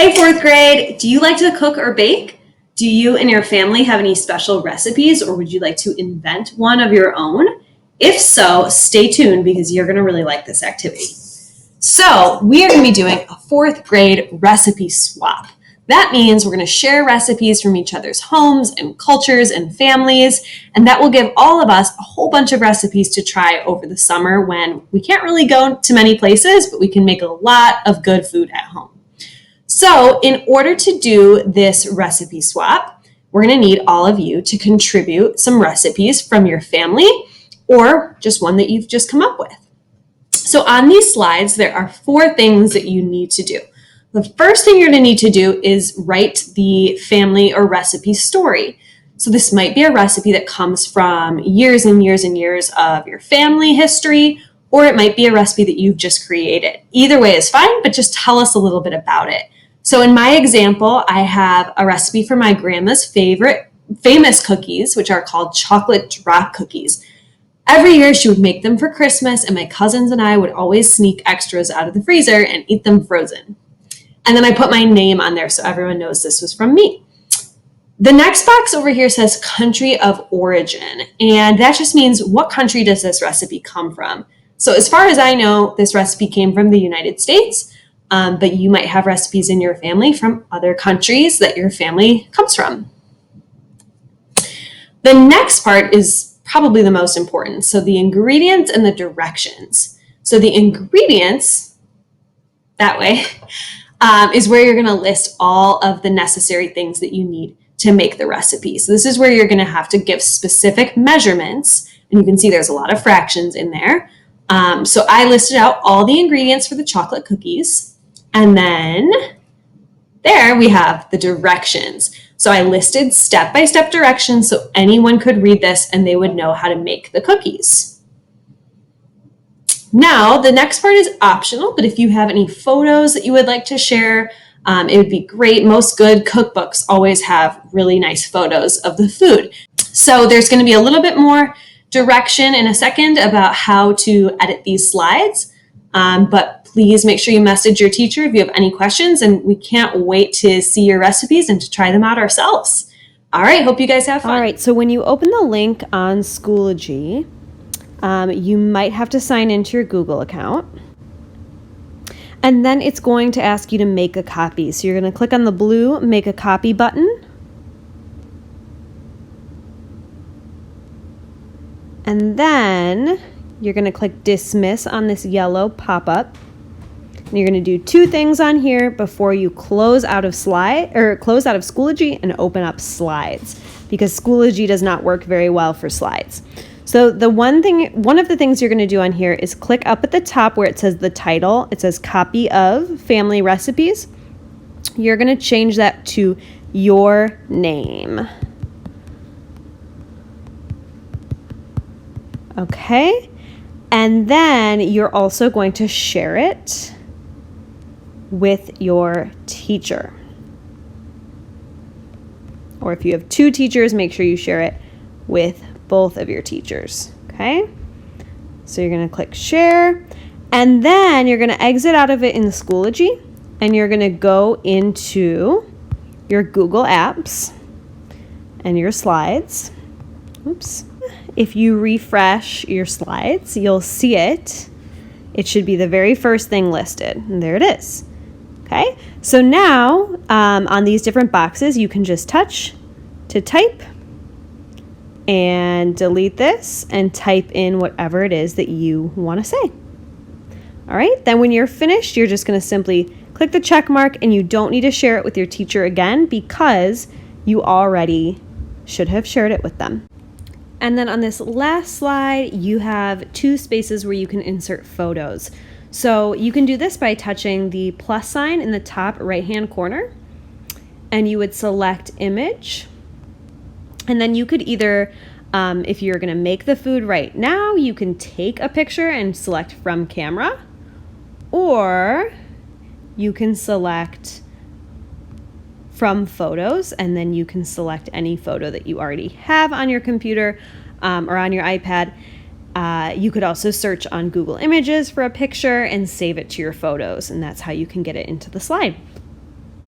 Hey, fourth grade, do you like to cook or bake? Do you and your family have any special recipes, or would you like to invent one of your own? If so, stay tuned because you're going to really like this activity. So, we are going to be doing a fourth grade recipe swap. That means we're going to share recipes from each other's homes and cultures and families, and that will give all of us a whole bunch of recipes to try over the summer when we can't really go to many places, but we can make a lot of good food at home. So in order to do this recipe swap, we're going to need all of you to contribute some recipes from your family or just one that you've just come up with. So on these slides, there are 4 things that you need to do. The first thing you're going to need to do is write the family or recipe story. So this might be a recipe that comes from years and years and years of your family history, or it might be a recipe that you've just created. Either way is fine, but just tell us a little bit about it. So in my example, I have a recipe for my grandma's favorite famous cookies, which are called chocolate drop cookies. Every year she would make them for Christmas, and my cousins and I would always sneak extras out of the freezer and eat them frozen. And then I put my name on there so everyone knows this was from me. The next box over here says country of origin, and that just means what country does this recipe come from? So as far as I know, this recipe came from the United States, but you might have recipes in your family from other countries that your family comes from. The next part is probably the most important. So the ingredients and the directions. So the ingredients, that way, is where you're going to list all of the necessary things that you need to make the recipe. So this is where you're going to have to give specific measurements. And you can see there's a lot of fractions in there. So I listed out all the ingredients for the chocolate cookies. And then there we have the directions. So I listed step-by-step directions so anyone could read this and they would know how to make the cookies. Now, the next part is optional, but if you have any photos that you would like to share, it would be great. Most good cookbooks always have really nice photos of the food. So there's going to be a little bit more direction in a second about how to edit these slides, but please make sure you message your teacher if you have any questions, and we can't wait to see your recipes and to try them out ourselves. All right, hope you guys have fun. All right, so when you open the link on Schoology, you might have to sign into your Google account. And then it's going to ask you to make a copy. So you're going to click on the blue Make a Copy button. And then you're going to click Dismiss on this yellow pop-up. And you're going to do 2 things on here before you close out of Schoology and open up Slides, because Schoology does not work very well for slides. So one of the things you're going to do on here is click up at the top where it says the title. It says Copy of Family Recipes. You're going to change that to your name. Okay. And then you're also going to share it with your teacher. Or if you have 2 teachers, make sure you share it with both of your teachers. Okay? So you're going to click share, and then you're going to exit out of it in the Schoology, and you're going to go into your Google Apps and your slides. Oops. If you refresh your slides, you'll see it. It should be the very first thing listed, and there it is. Okay, so now on these different boxes, you can just touch to type and delete this and type in whatever it is that you want to say. All right, then when you're finished, you're just going to simply click the check mark, and you don't need to share it with your teacher again because you already should have shared it with them. And then on this last slide, you have 2 spaces where you can insert photos. So you can do this by touching the plus sign in the top right-hand corner, and you would select image. And then you could either, if you're going to make the food right now, you can take a picture and select from camera, or you can select from photos, and then you can select any photo that you already have on your computer or on your iPad. You could also search on Google Images for a picture and save it to your photos, and that's how you can get it into the slide.